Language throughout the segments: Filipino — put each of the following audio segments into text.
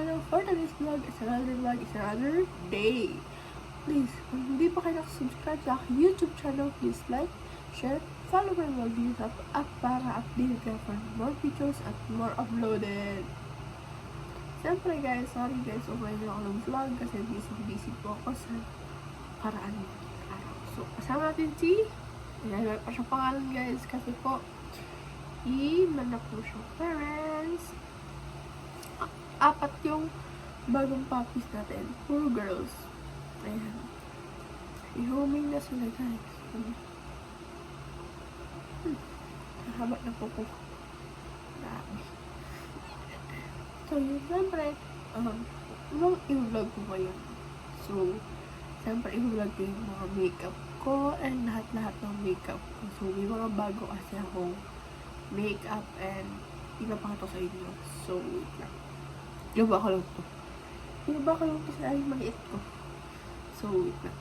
channel. For today's vlog, it's another day. Please, kung hindi pa kayo nakasubscribe sa aking YouTube channel, please like, share, follow my mga videos at para update ka for more videos at more uploaded. Siyempre guys, sorry guys, okay na ako ng vlog kasi busy po ako sa paraan ng araw. So, kasama natin si, ayan pa siya pangalan guys, kasi po, i-man na po siyang parents. Apat yung bagong puppies natin. 4 girls. Ayan. I-homing na sila guys. Haba na po po. Grabe. So yun, siyempre, i-vlog ko ngayon. So, siyempre i-vlog ko yung mga makeup ko and lahat ng makeup ko. So, may mga bago kasi akong makeup and ipapakita sa inyo. So, wait lang. Iba ko lang to sa aling maliit ko. So, wait lang.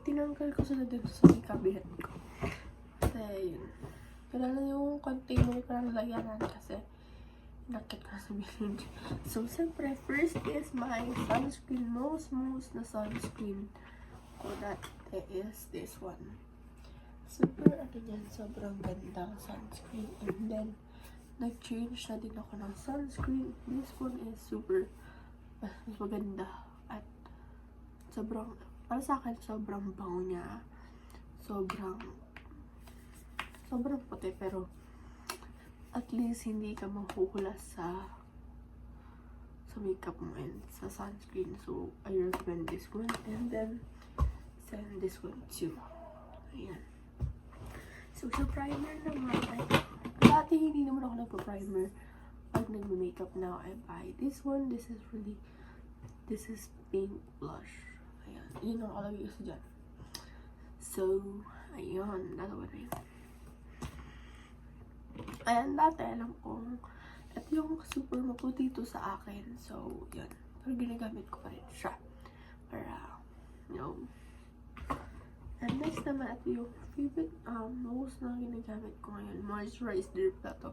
Tinanggal ko sila dito sa may cabinet ko. Kasi, yun. Kailangan yung container ko lang lagyanan kasi nakit ko sa bilhin. So, siyempre, first is my sunscreen. Most na sunscreen ko. That is this one. Super, sobrang gandang sunscreen. And then, nag-change na din ako ng sunscreen. This one is super mas maganda at sobrang, para sa akin, sobrang bango niya. Sobrang puti, pero at least hindi ka mahuhulas sa makeup mo and sa sunscreen. So, I recommend this one. And then, send this one too. Ayan. So, sa primer naman, dati hindi naman ako nagpa-primer. Pag nagme-makeup now, I buy this one. This is pink blush. Ayan. Yun ang kalagay kasi dyan. So, ayun. Dalawa na yun. Ayan, dati alam kong at yung super maputi ito sa akin. So, yun. Pero ginagamit ko pa rin siya. Para, you know. And next naman, at yung favorite, most na ginagamit ko ngayon, moisturizer pa to.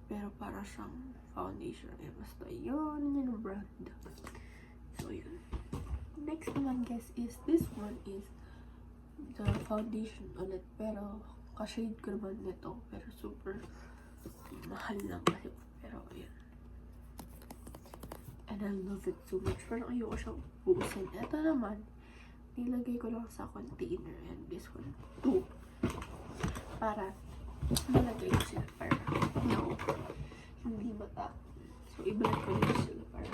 Pero para siyang foundation. Eh, basta yun yung brand. So, yun. Next naman, guys, is this one is the foundation ulit. Pero, ka-shade ko naman nito. Pero, super mahal lang kasi. Pero, yun. And I love it so much. Pero, ayoko siyang buusin. Ito naman, nilagay ko lang sa container. And this one, too. Para, nilagay ko sila para, no, hindi mata. So, ibalik ko lang sila para,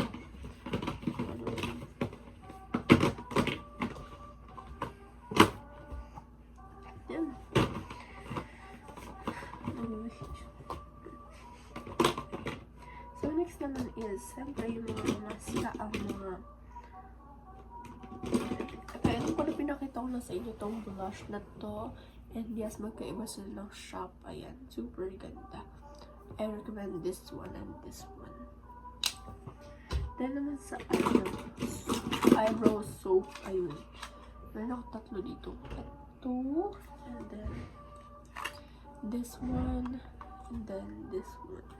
yan. So, next naman is, siyempre yung mga maska, ang mga, kaya ito ko na pinakita ko na sa inyo itong blush na to. And yes, magkaiba sila ng shop. Ayan, super ganda. I recommend this one and this one. Then naman sa eyebrow soap, ayun. Meron ako tatlo dito. Ito, and then this one, and then this one.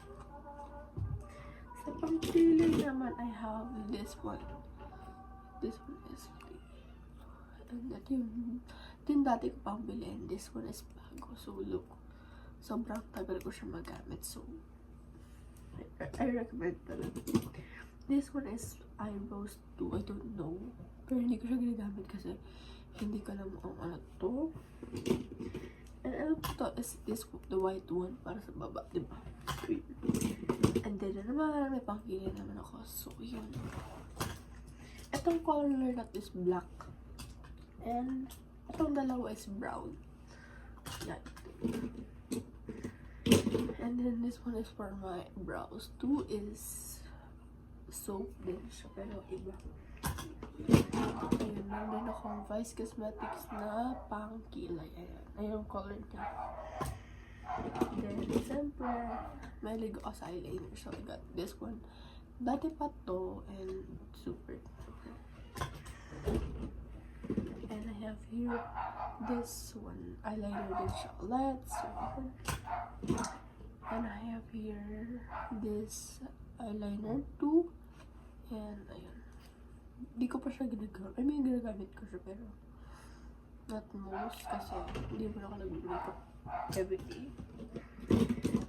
Sa pang-peeling naman, I have this one. This one is free. And that yung dati ko pang bili, and this one is bago. So, look. Sobrang tagal ko siya magamit. So, I recommend talaga. This one is eyebrows too. I don't know. Pero hindi ko siya ginagamit kasi hindi ko alam kung ano to. And alam ko to is this, the white one para sa baba, diba? And then naman, may pangkili naman ako. So, yun. Itong color na is black. And itong dalawa is brown. Yan. And then this one is for my brows. 2 is soap din siya, pero iba. Ayun, meron akong Vice Cosmetics na pang kilay. Ayan. Ayun yung color niya. Then, siyempre, may ligo ako sa eyeliner. So, I got this one. Dati pa to, and super. And I have here this one. Eyeliner din siya ulit. So, and I have here this eyeliner too. And, ayun. Di ko pa siya ginagamit. I mean, ginagamit ko siya, pero not most, kasi hindi mo na ako nag-makeup everyday.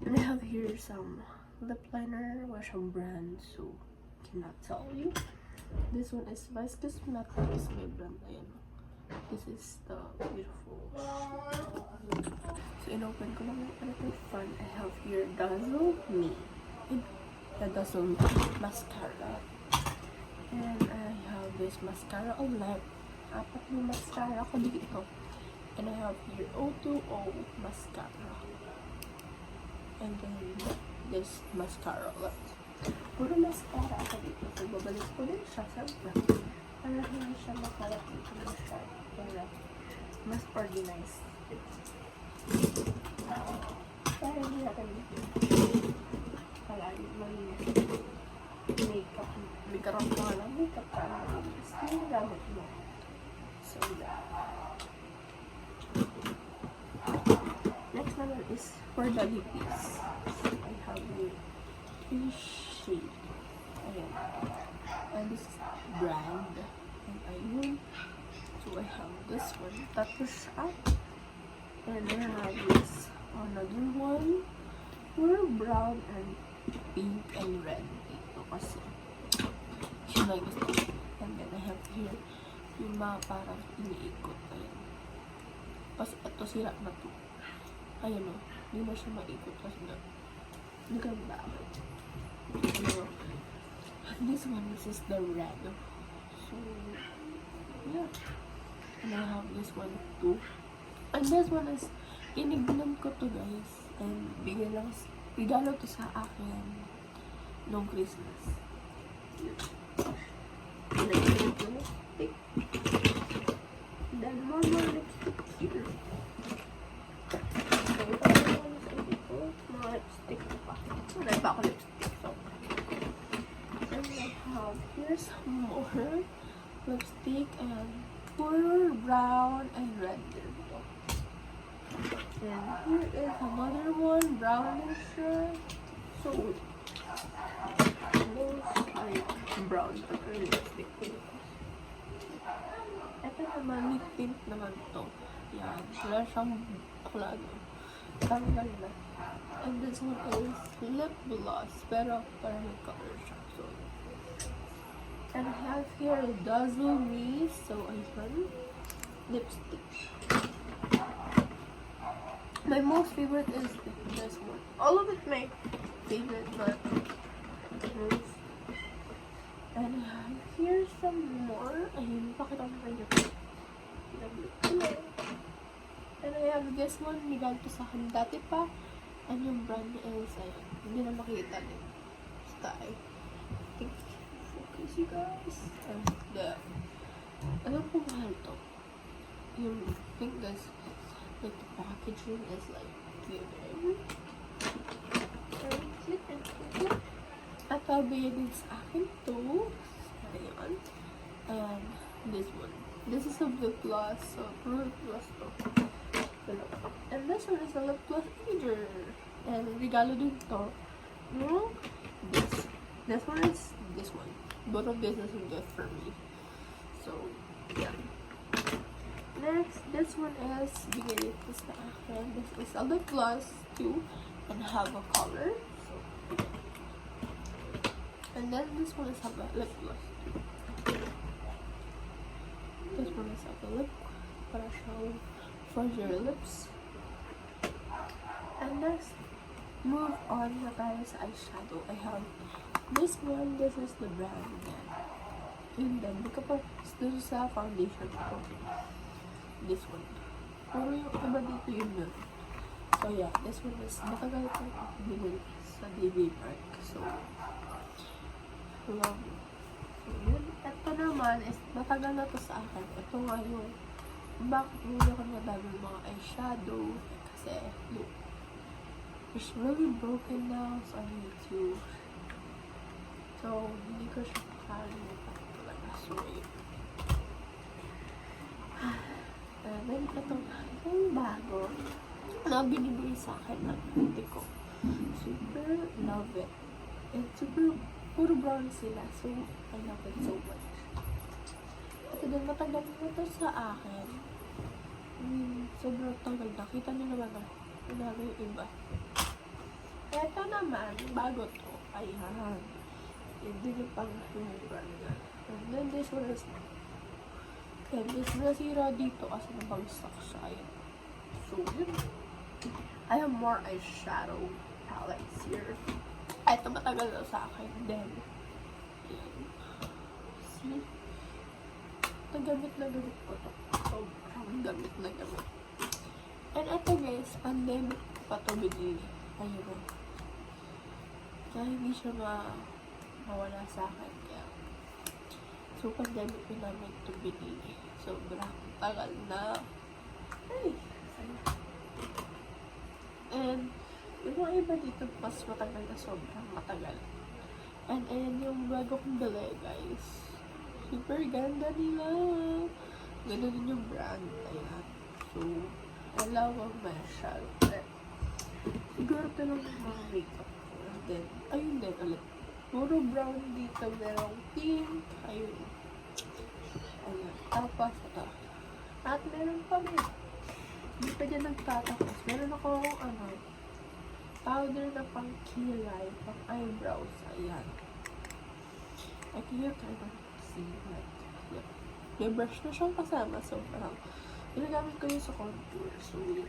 And I have here some lip liner, wala siyang brand, so cannot tell you. This one is Vice Cosmetics, may brand na yun. This is the beautiful shade. So, inopen ko lang yung for fun. I have here Dazzle Me. The Dazzle Me mascara. And I have this mascara on lip. Apat yung mascara ko dito. And I have here O2O mascara. And then this mascara left. Puro mascara ako dito. So, babalik ko din siya sa brow. Para hindi siya makalat dito na siya. Para mas organized. Para hindi natin palagi makeup. May karoon ka lang makeup para malinis. Yung gamit mo. So, yeah. Next naman is for the lippies. I have the shade. Ayan. And this is brand. And ayun. So I have this one. Tapos siya. And then I have this another one. For brown and pink and red. Ito kasi. Siya na gusto ko. And then I have here yung mga parang iniikot. Ayan. Tapos ito sira na to. Ayan o. Hindi na siya maikot kasi na. Hindi ka bakit. So, this one, this is the red. So, yeah. And I have this one too. And this one is, inignan ko to guys. And bigay lang, regalo to sa akin nung Christmas. Inignan ko lipstick. Then more lipstick here. So, ito ako sa ito. Mga lipstick pa. Wala pa ako lipstick. So, and I have here some more lipstick and pure brown and red. And here is another one, brownish. So, those are brown lipstick. Ito naman, lip tint naman to. Yan. Wala siyang kulado. Ang ganda. And this one is lip gloss. Pero parang may color siya. So, and I have here Dazzle Me. So, ayun. Lipstick. My most favorite is this one. All of it my favorite, but this. And I have here some more. Ayun, pakita ko na rin and I have this one, nigal to sa akin dati pa. And yung brand is, ayun, hindi na makita din. Basta, I think, focus you guys. And alam ko mahal to. Yung, I think guys, like the packaging is like, giving. At sabi din sa akin to. Ayun. And this one. This is a lip gloss. So, lip gloss to. And this one is a lip gloss either. And regalo din to. No? This. This one is this one. Both of this is a gift for me. So, yeah. Next, this one is bigay dito sa akin. This is a lip gloss too. And have a color. So, and then this one is a lip gloss too. This one is like a lip para show for your lips. And next, move on na tayo sa eyeshadow. I have this one. This is the brand. And then, kapag dito sa foundation ko, this one. Pero yung iba dito yun. So yeah, this one is matagal ko binili sa DB Park. So, love it. So, yun. Ito naman is matagal na to sa akin. Ito nga yung bakit hindi ako nadami mga eyeshadow. Kasi, look. It's really broken now. So, I need to. So, hindi ko siya makalimutan talaga. So, yun. And then, itong bago na binibigay sa akin ng hindi ko. Super love it. And super puro brown sila. So, I love it so much. At then, matagal na to sa akin. Sobrang tagal na. Kita nyo naman na. Wala yung iba. Eto naman, bago to. Ayan. Hindi nyo pang yung brand na. And then, this one is and this nasira dito kasi nabagsak siya. Ayan. So, yun. I have more eyeshadow palettes here. Ito matagal na sa akin. Then, ayan. See? Ito gamit na gamit ko to. Sobrang gamit na gamit. And ito guys, pandemic pa to binili. Ayun o. Kaya hindi siya mawala sa akin. Kaya, so pandemic ko namin ito binili. Sobrang tagal na. Ay! And, yung mga iba dito, mas matagal na sobrang matagal. And, ayan yung bago kong bili, guys. Super ganda nila. Ganda din yung brand. Ayan. So, alaw ang masyal. Siguro ito lang yung mga makeup ko. And then, ayun din ulit. Puro brown dito. Merong pink. Ayun. Ayan. Tapos, ito. At meron pa rin. Hindi pa dyan nagtatapos. Meron ako, powder na pang kilay, pang eyebrows. Ayan. I can't see, like, yeah. May brush na siyang kasama, so parang, ginagamit ko yun sa contour. So, yun.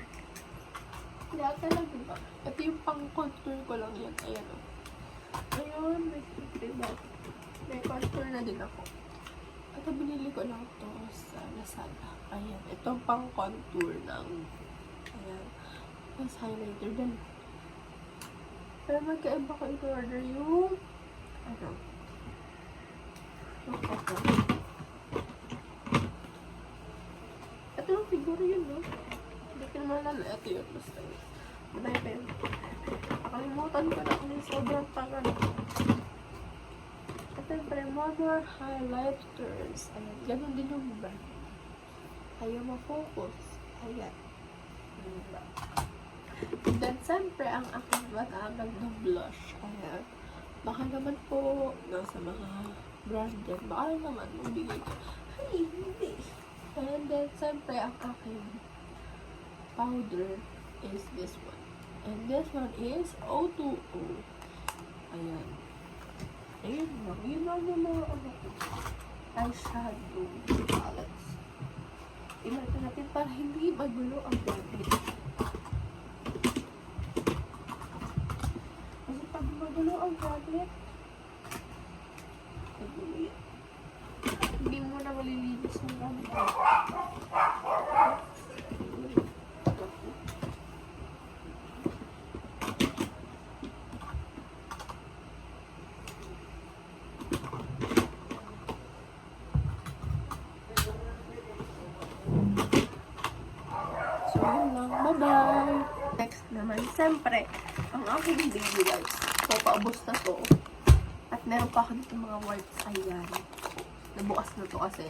Lahat na lang, diba? Ito yung pang contour ko lang yan. Ayan, o. Ayun, may contour na din ako. Ito, binili ko lang to sa Lazada. Ayan, ito pang contour ng, ayan, mas highlighter din. Pero magkaiba ko i-order yung, ito yung siguro yun, no? Hindi ko naman alala. Ito yun, basta yun. Madaya pa yun. Nakalimutan ko na kung yung sobrang tagal. Ito yung Premodor Highlighters. Ayan, ganun din yung brand. Ayaw ma-focus. Ayan. And then, siyempre, ang aking matagag ng blush. Ayan. Baka naman po, nasa mga brand yan. Baka naman, magbigay ko. Ay, hindi. And then, siyempre, ang aking powder is this one. And this one is O2O. Ayan. Ayun lang. Yun lang yung mga eyeshadow palettes. Ilagay natin para hindi magulo ang gamit. Kasi pag magulo ang gamit, magulo yan. Hindi mo na malilinis ang gamit. So, yun lang. Bye-bye! Next naman, siyempre, ang aking baby wipes. So, paubos na to. At meron pa ako dito mga wipes. Ayan. Nabukas na to kasi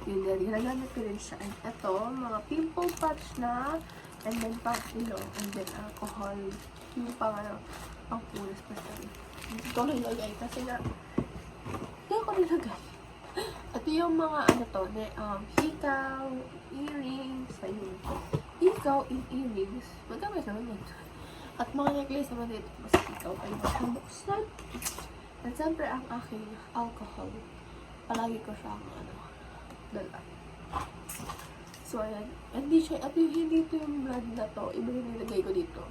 yun din. Ginagamit ko rin siya. And ito, mga pimple patch na. And then, pang-ilo. And then, alcohol. Yung pang pulis pa siya. Hindi ko nilagay kasi na hindi ko nilagay. Ito yung mga hikaw, earrings, ayun. Hikaw in earrings. Magamit naman yun. At mga necklace naman dito. Mas hikaw ay makabuksan. At siyempre ang aking alcohol. Palagi ko siyang dala. So ayan. Hindi siya, at yung hindi ito yung brand na to. Iba yung nilagay ko dito.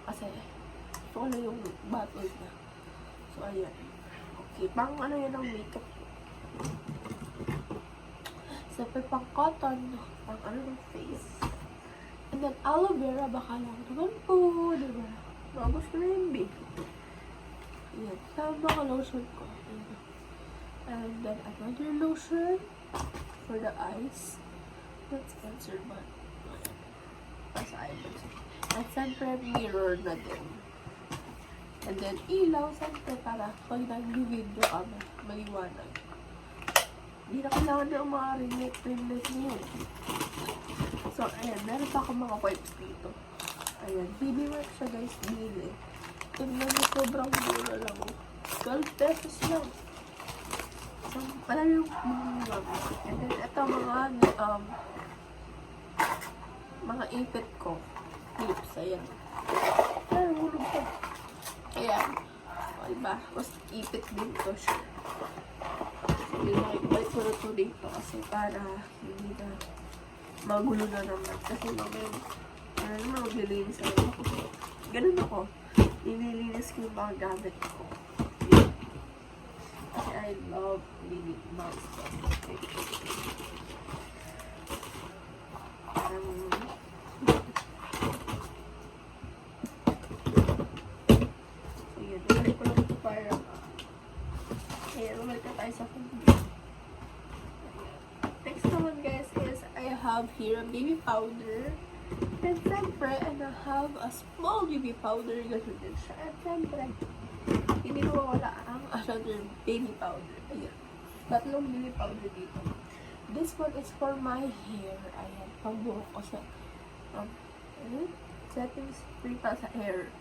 Kasi ito na yung bottle na. So ayan. Okay. Pang yan ang makeup. Siyempre pang cotton, pang ng face. And then aloe vera, baka lang naman po, diba? Mabos ko na yung baby. Ayan, sama mga lotion ko. Ayan. And then another lotion for the eyes. Not sponsored, but ayan. Para eyebrows. At siyempre mirror na din. And then ilaw, siyempre para pag nag-video kami, maliwanag. Hindi na kailangan na mga ring-light niyo. So, ayan. Meron pa akong mga wipes dito. Ayan. BB wipes siya, guys. Binili. tignan mo, sobrang mura lang. 12 pesos lang. So, marami yung and then, ito mga ipit ko. Clips, ayan. Ay, hulog ko. Ayan. O, diba? Mas ipit din to siya. So, yun, nakikibalik ko na to dito kasi para hindi na magulo na naman. Kasi mamaya, naman maglilinis ako. Ganun ako. Nililinis ko yung mga gamit ko. Yun. Kasi I love cleaning my stuff. So, yun. Nilagay ko lang ito para ayan, umalik na tayo sa computer. Next naman guys is I have here a baby powder. And siyempre, and I have a small baby powder. Ganun din siya. And siyempre, hindi mawawala ang another baby powder. Ayan. Tatlong baby powder dito. This one is for my hair. Ayan. Pangbuhok ko sa setting spray pa sa hair.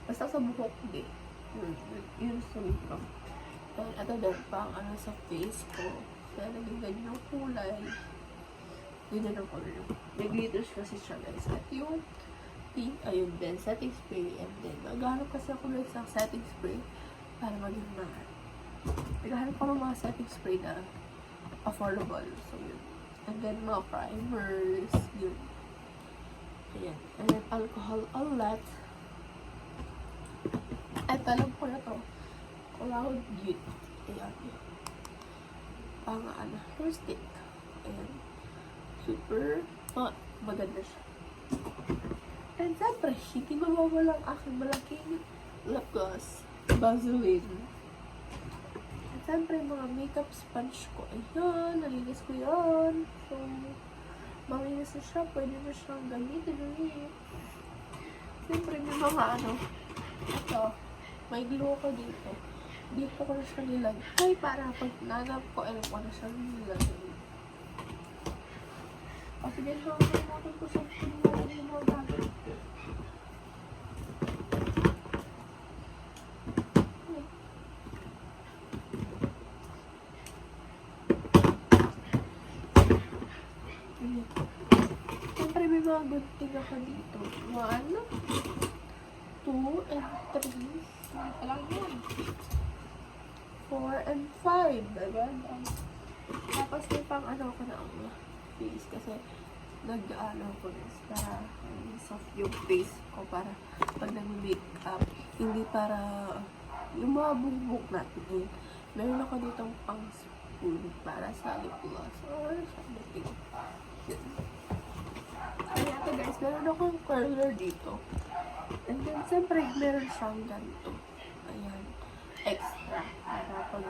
Basta sa buhok din. Yun sa likod. And ito din pang sa face ko. Kaya naging ganyan yung kulay. Ganyan ang color. May glitters kasi siya guys. At yung pink, ayun din, setting spray. And then, naghahanap kasi ako ng isang setting spray para maging mahal. Naghahanap ako ng mga setting spray na affordable. So, yun. And then, mga primers. Yun. Ayan. And then, alcohol outlet. At alam ko na to. Cloud Beauty. Ayan. Pang hair stick. Ayan. Super maganda siya. And siyempre, hindi mawawala ang aking malaking lip gloss. Vaseline. And siyempre, mga makeup sponge ko. Ayan, nalinis ko yan. So, malinis na siya. Pwede na siyang gamitin ulit. Siyempre, may mga ito, may glue ko dito. Dito ko na siya nilagay para pag nanap ko, alam ko na siya nilagay. Kasi ganito ang natin ko sa pinilagay ng mga gamit. Siyempre may mga gunting ako dito. 1, 2, and 3. Alam yan. 4 and 5. Diba? Tapos may pang ko na ang face kasi ko this para soft yung face ko para pag nag-makeup hindi para yung mga buhok natin meron ako ditong pang spoon para sa lip gloss or something. Kaya ito guys, meron akong curler dito and then siyempre meron siyang ganito, ayan, extra para pag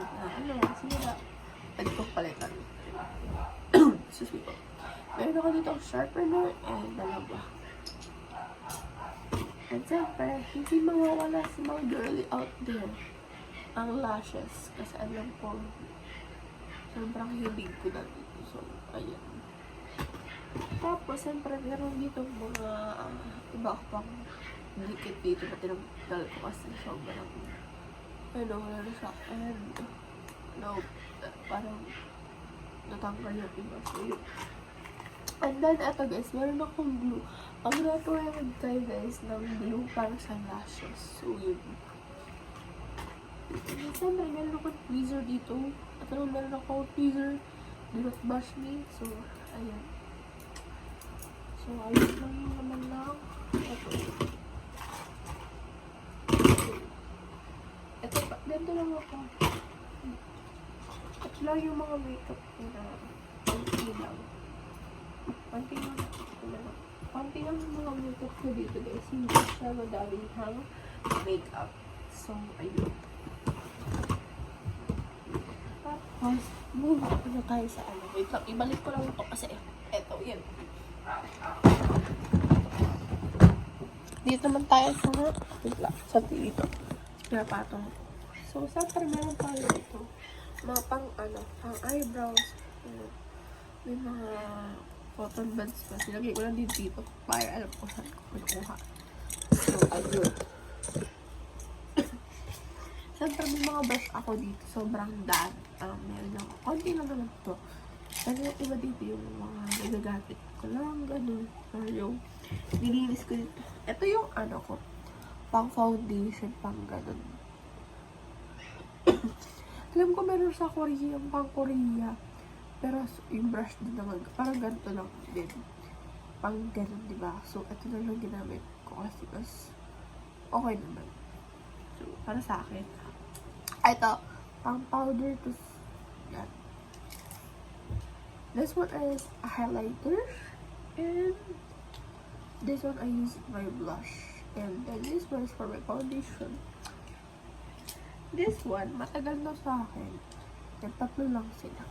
sila nagpapalitan. Excuse me po. Meron ako dito ang sharpener and dalawa. And siyempre, hindi mawawala sa mga girly out there ang lashes. Kasi alam ko, sobrang hilig ko na dito. So, ayan. Tapos, siyempre, meron dito mga iba ko pang dikit dito na tinanggal ko kasi sobrang wala na siya. And, parang natanggal yung iba. So, yun. And then, eto guys, meron akong glue. Ang recommend kayo guys ng glue para sa lashes. So, yun. And siyempre, meron akong tweezer dito. At meron akong tweezer. Do not bash me. So, ayan. So, ayos lang yung naman lang. Ito pa. Ganito lang ako. At lang yung mga makeup ko na pang-ilaw. Panti lang yung mga makeup ko dito guys. Hindi siya madaming hang makeup. So, ayun. Tapos, move na tayo sa Wait lang, ibalik ko lang ito kasi eto, yan. Dito naman tayo sa dito. Pinapatong. So, siyempre meron tayo ito. Mga pang eyebrows. May mga cotton buds pa. Silagay ko lang dito. Para alam ko saan ko pinukuha. So, ayun. Siyempre, may mga brush ako dito. Sobrang dami. Meron ako. Konti lang naman to. Kasi yung iba dito yung mga nagagamit ko lang. Ganun. Or yung nilinis ko dito. Ito yung ano ko. Pang foundation. Pang ganun. Alam ko meron sa Korea. Yung pang Korea. Pero yung brush din naman. Parang ganito lang din. Pang ganun, diba? So, ito na lang ginamit ko. Kasi mas okay naman. So, para sa akin. Ito, pang powder to yan. This one is a highlighter. And this one I use my blush. And then this one is for my foundation. This one, matagal na sa akin. And tatlo lang sila.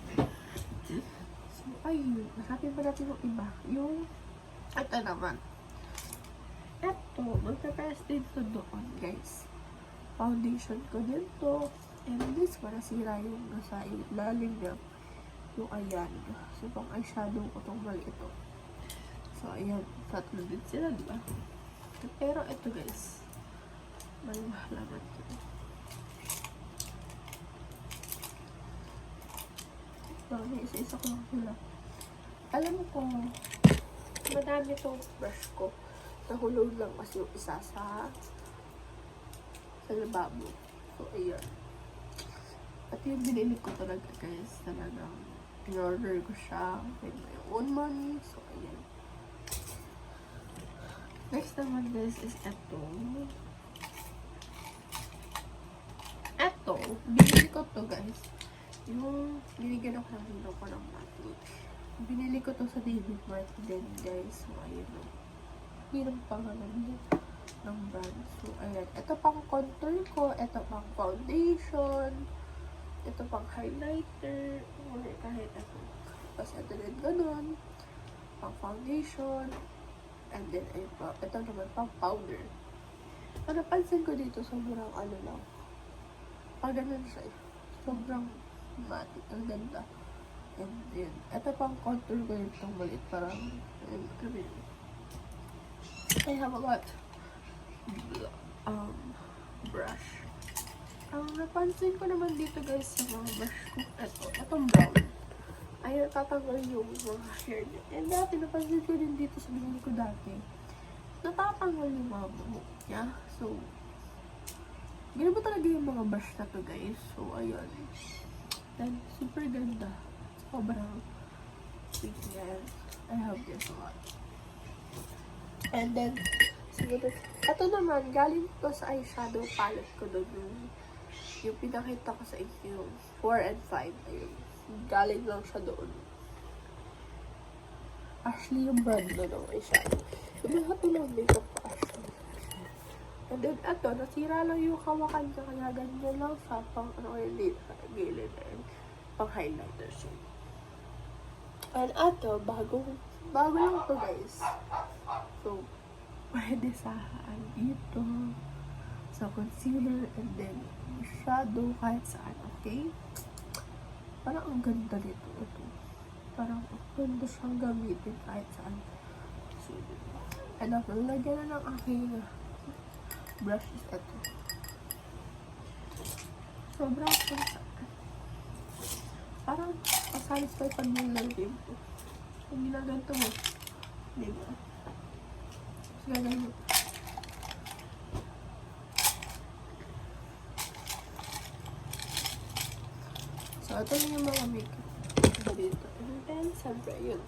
So, ayun. Nasapin pa natin yung iba. Yung, ito naman. Ito, magpapress din to doon, guys. Foundation ko din to. And this one, nasira yung nasa ilalim niya. Yung ayan. So, pang eyeshadow ko tong mali ito. So, ayan. Tatlo din sila, diba? Pero ito, guys. May mahalaman ito. So, may isa-isa ko lang sila. Alam ko, madami itong brush ko. Nahulog lang kasi yung isa sa lababo. So, ayan. At yung binili ko talaga, guys, talagang in-order ko siya with my own money. So, ayan. Next naman, guys, is eto. Eto, binili ko to, guys. Yung binigyan ako ng hino ko ng mati. Binili ko to sa David Martin din, guys. So, ayan o. Hirang pangalan niya ng brand. So, ayan. Ito pang contour ko. Ito pang foundation. Ito pang highlighter. Or kahit ano. Tapos ito din ganun. Pang foundation. And then, ayun pa. Ito naman pang powder. So, napansin ko dito, sobrang ano lang. Pag ganun siya. Sobrang matte. Ang ganda. And then, ito pang contour ko yung itong maliit. Parang, ayun, kami. I have a lot brush. Ang napansin ko naman dito, guys, sa mga brush ko, itong brown. Ay, tatanggal yung mga hair niya. And dati, napansin ko din dito sa binili ko dati. Natatanggal yung mga buhok niya. So, ganun ba talaga yung mga brush na to, guys? So, ayun. Then, super ganda. Sobrang sweet yan. I have this a lot. And then, siguro, ito naman, galing to sa eyeshadow palette ko doon. Yung pinakita ko sa inyo, yung 4 and 5. Ayun. Galing lang siya doon. Actually, yung brand na ng eyeshadow. Yung lahat lang makeup ko, actually. And then, ito, nasira lang yung hawakan niya. Kaya ganyan lang sa pang, ano, hindi, gilid. And pang highlighter siya. And ito, bago lang to, guys. So, pwede sa dito, sa concealer, and then shadow, kahit saan, okay? Parang ang ganda nito. Ito. Parang ang ganda siyang gamitin kahit saan. So, and ako, lagyan na ng aking brush is ito. Sobrang punta. Parang masatisfy pag nilalagay mo. Kung ginaganto mo, diba? Ganun. So, ito na yung mga makeup dito. And then, siyempre, yun.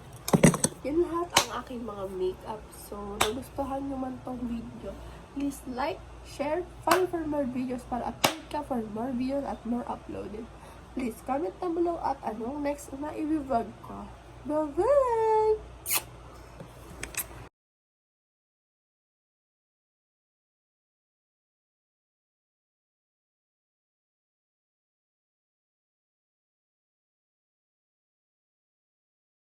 Yun lahat ang aking mga makeup. So, nagustuhan nyo man tong video, please like, share, follow for more videos para upload ka for more videos at more uploaded. Please comment down below at anong next na i-vlog ko. Bye-bye!